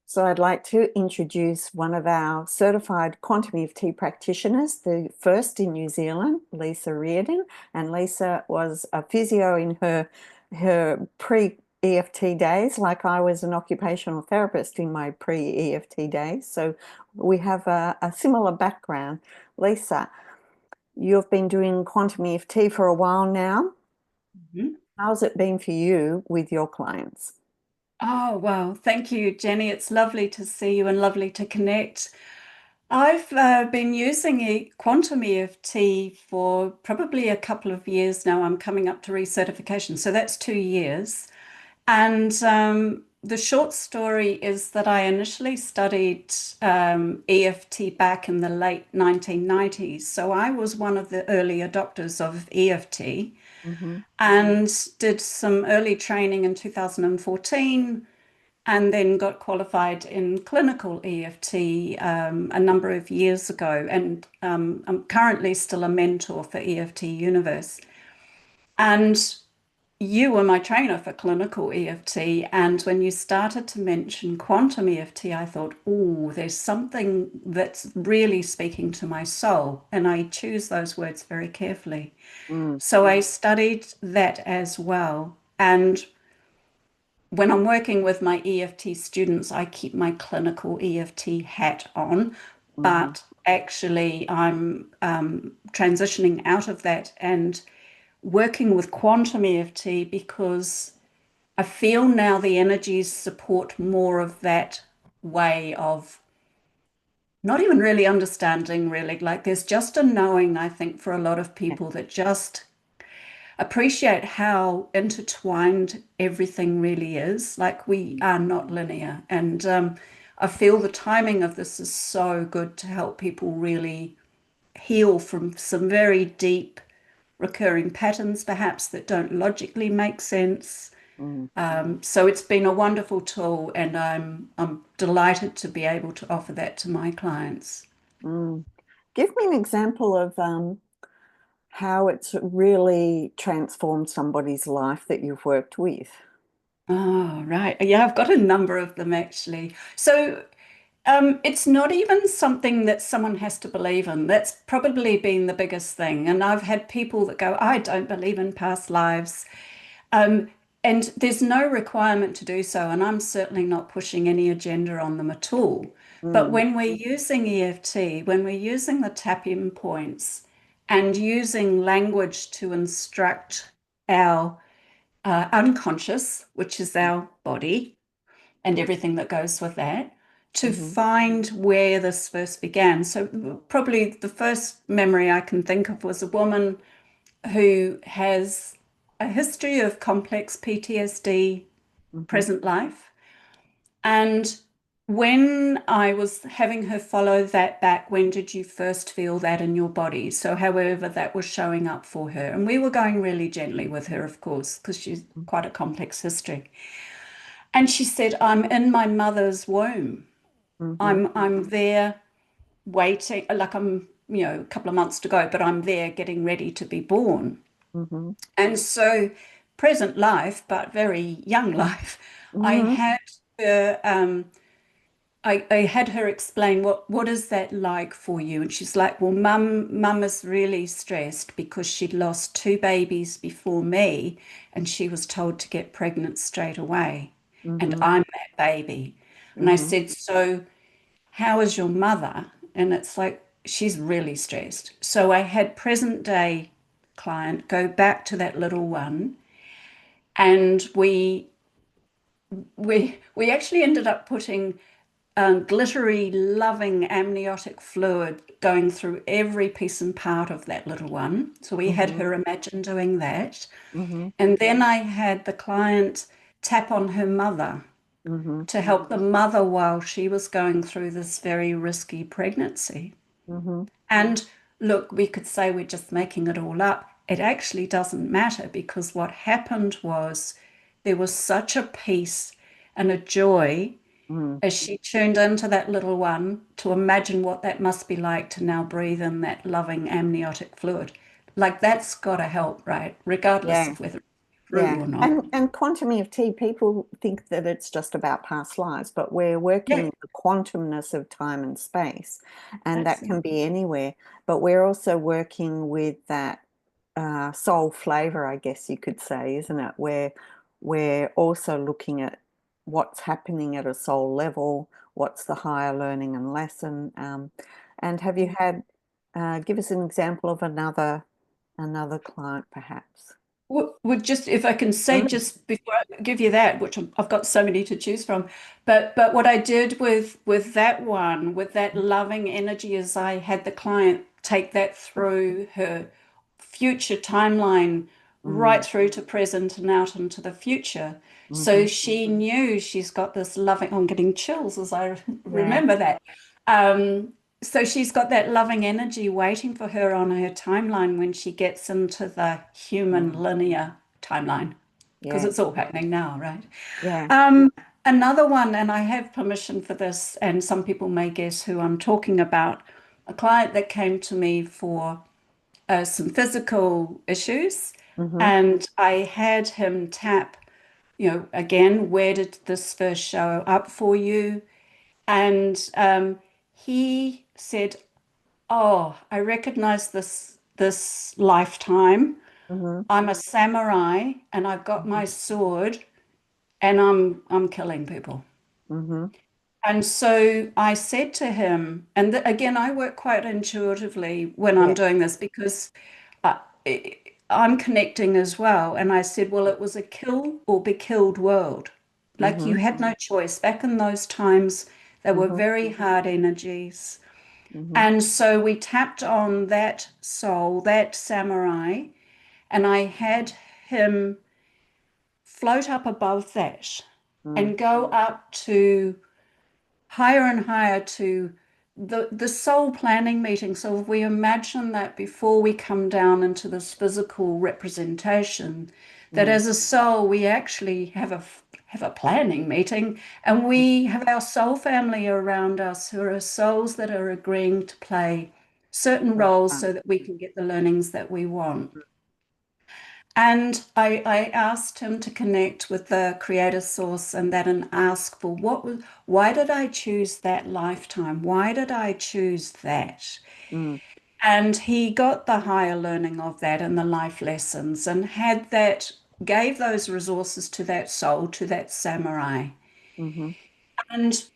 So I'd like to introduce one of our certified quantum EFT practitioners, the first in New Zealand, Lisa Reardon. And Lisa was a physio in her pre-EFT days, like I was an occupational therapist in my pre-EFT days. So we have a similar background. Lisa, you've been doing quantum EFT for a while now. Mhm. How's it been for you with your clients? Oh, wow. Thank you, Jenny. It's lovely to see you and lovely to connect. I've been using quantum EFT for probably a couple of years now. I'm coming up to recertification, so that's 2 years. And the short story is that I initially studied EFT back in the late 1990s. So I was one of the early adopters of EFT Mm-hmm. and did some early training in 2014 and then got qualified in clinical EFT a number of years ago. And I'm currently still a mentor for EFT Universe. And you were my trainer for clinical EFT. And when you started to mention quantum EFT, I thought, oh, there's something that's really speaking to my soul. And I choose those words very carefully. Mm. So I studied that as well. And when I'm working with my EFT students, I keep my clinical EFT hat on, Mm-hmm. but actually I'm transitioning out of that and working with quantum EFT because I feel now the energies support more of that way of not even really understanding, really. Like there's just a knowing, I think, for a lot of people that just appreciate how intertwined everything really is. Like we are not linear. And I feel the timing of this is so good to help people really heal from some very deep recurring patterns, perhaps that don't logically make sense. Mm. So it's been a wonderful tool, and I'm delighted to be able to offer that to my clients. Mm. Give me an example of how it's really transformed somebody's life that you've worked with. Oh, right. Yeah, I've got a number of them actually. So it's not even something that someone has to believe in. That's probably been the biggest thing. And I've had people that go, I don't believe in past lives. Um, and there's no requirement to do so. And I'm certainly not pushing any agenda on them at all. But Mm. when we're using EFT, when we're using the tap-in points and using language to instruct our unconscious, which is our body, and everything that goes with that, to Mm-hmm. find where this first began. So, probably the first memory I can think of was a woman who has a history of complex PTSD, Mm-hmm. present life. And when I was having her follow that back, when did you first feel that in your body? So, however, that was showing up for her. And we were going really gently with her, of course, because she's quite a complex history. And she said, I'm in my mother's womb. Mm-hmm. I'm there waiting, like I'm, a couple of months to go, but I'm there getting ready to be born. Mm-hmm. And so present life, but very young life, I Mm-hmm. had her I had her explain what is that like for you? And she's like, well, mum is really stressed because she'd lost two babies before me and she was told to get pregnant straight away. And Mm-hmm. I'm that baby. And I Mm-hmm. said, so how is your mother? And it's like, she's really stressed. So I had present day client go back to that little one and we actually ended up putting glittery, loving amniotic fluid going through every piece and part of that little one. So we had Mm-hmm. her imagine doing that. Mm-hmm. And then I had the client tap on her mother Mm-hmm. to help the mother while she was going through this very risky pregnancy. Mm-hmm. And look, we could say we're just making it all up. It actually doesn't matter because what happened was there was such a peace and a joy Mm-hmm. as she tuned into that little one to imagine what that must be like to now breathe in that loving amniotic fluid. Like that's got to help, right? Regardless Yeah. of whether true or not. And quantum EFT, people think that it's just about past lives, but we're working Yeah, in the quantumness of time and space, and that can absolutely. be anywhere. But we're also working with that soul flavor, I guess you could say, isn't it? Where we're also looking at what's happening at a soul level, what's the higher learning and lesson. And have you had, give us an example of another client, perhaps? Would just, if I can say, Mm, just before I give you that, which I've got so many to choose from, but what I did with that one, with that loving energy, is I had the client take that through her future timeline, mm, right through to present and out into the future. mhm. So she knew she's got this loving, I'm getting chills as I Yeah. remember that. Um, so she's got that loving energy waiting for her on her timeline when she gets into the human Mm, linear timeline, because yeah. it's all happening now, right? Yeah. Um, Another one, and I have permission for this, and some people may guess who I'm talking about, a client that came to me for some physical issues, Mm-hmm. and I had him tap, again, where did this first show up for you? And he said, "Oh, I recognize this lifetime. Mm-hmm. I'm a samurai, and I've got my sword, and I'm killing people." Mm-hmm. And so I said to him, and again, I work quite intuitively when I'm Yeah. doing this because I, I'm connecting as well. And I said, well, it was a kill or be killed world. Like Mm-hmm. you had no choice. Back in those times, they were Mm-hmm. very hard energies. Mm-hmm. And so we tapped on that soul, that samurai, and I had him float up above that Mm, and go up to higher and higher to the soul planning meeting. So if we imagine that before we come down into this physical representation, that mm, as a soul we actually have a planning meeting, and mm. we have our soul family around us who are souls that are agreeing to play certain roles Ah, so that we can get the learnings that we want. And I asked him to connect with the creator source and that, and ask for why did I choose that lifetime? Why did I choose that? mm, And he got the higher learning of that and the life lessons, and had that, gave those resources to that soul, to that samurai, mm-hmm. and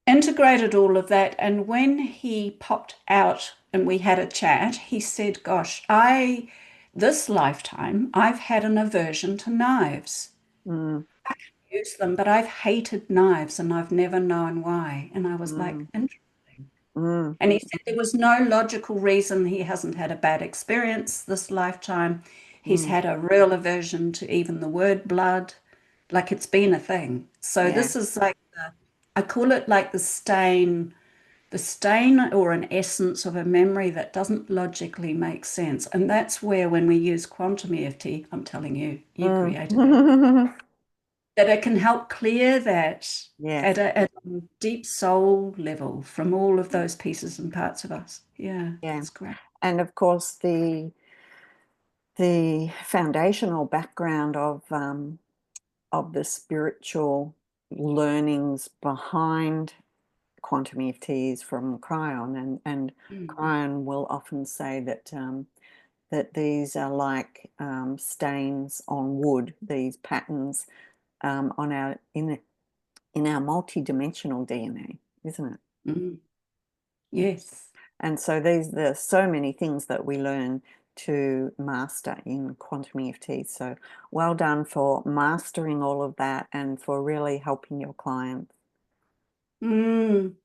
integrated all of that. And when he popped out and we had a chat, he said, "Gosh, this lifetime, I've had an aversion to knives. Mm, Use them, but I've hated knives and I've never known why." And I was like, mm, interesting. mm, And he said there was no logical reason. He hasn't had a bad experience this lifetime. He's mm. had a real aversion to even the word blood, like it's been a thing. So Yeah. this is like I call it like the stain or an essence of a memory that doesn't logically make sense. And that's where, when we use quantum EFT, I'm telling you, you created it, Mm. that it can help clear that Yes. at a deep soul level from all of those pieces and parts of us. Yeah, Yeah. it's great. And of course, the foundational background of the spiritual learnings behind quantum EFTs from Cryon, and Mm, Cryon will often say that that these are like stains on wood, these patterns on our in our multidimensional DNA, isn't it? mm, yes. And so there's so many things that we learn to master in quantum EFT. So well done for mastering all of that and for really helping your clients. Mm.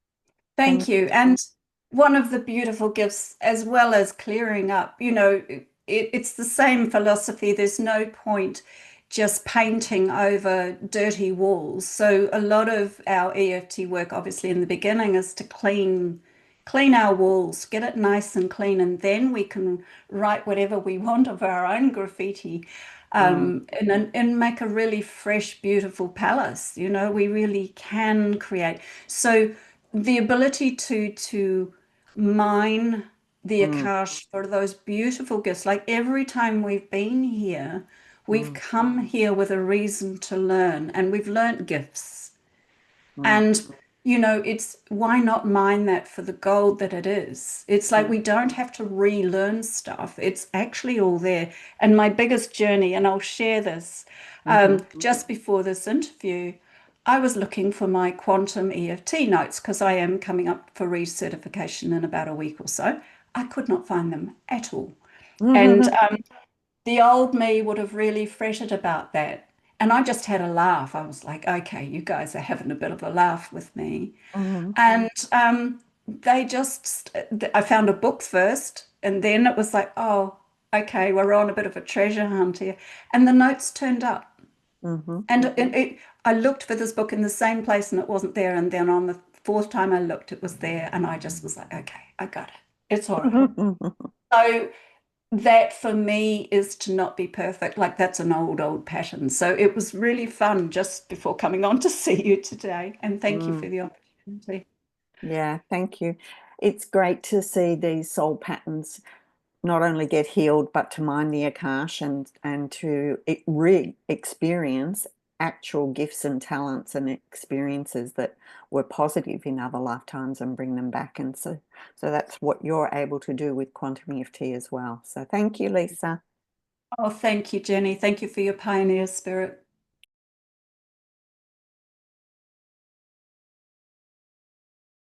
Thank And you. And one of the beautiful gifts, as well as clearing up, it's the same philosophy. There's no point just painting over dirty walls. So a lot of our EFT work, obviously in the beginning, is to clean our walls, get it nice and clean, and then we can write whatever we want of our own graffiti, mm, and make a really fresh, beautiful palace. We really can create. So the ability to mine the mm, Akash for those beautiful gifts, like every time we've been here, We've Mm, come here with a reason to learn, and we've learnt gifts. mm, And, it's why not mine that for the gold that it is? It's like mm, we don't have to relearn stuff. It's actually all there. And my biggest journey, and I'll share this, mhm, just before this interview, I was looking for my quantum EFT notes because I am coming up for recertification in about a week or so. I could not find them at all. And mhm, the old me would have really fretted about that. And I just had a laugh. I was like, okay, you guys are having a bit of a laugh with me. mhm, And they just, I found a book first, and then it was like, oh, okay, we're on a bit of a treasure hunt here. And the notes turned up. mhm, And I looked for this book in the same place and it wasn't there. And then on the fourth time I looked, it was there. And I just was like, okay, I got it. It's all right. So that for me is to not be perfect. Like that's an old pattern. So it was really fun just before coming on to see you today. And thank you for Mm. the opportunity. Yeah, thank you. It's great to see these soul patterns not only get healed, but to mind the Akash and to re-experience actual gifts and talents and experiences that were positive in other lifetimes and bring them back. And so that's what you're able to do with quantum EFT as well. So thank you, Lisa. Oh, thank you, Jenny. Thank you for your pioneer spirit.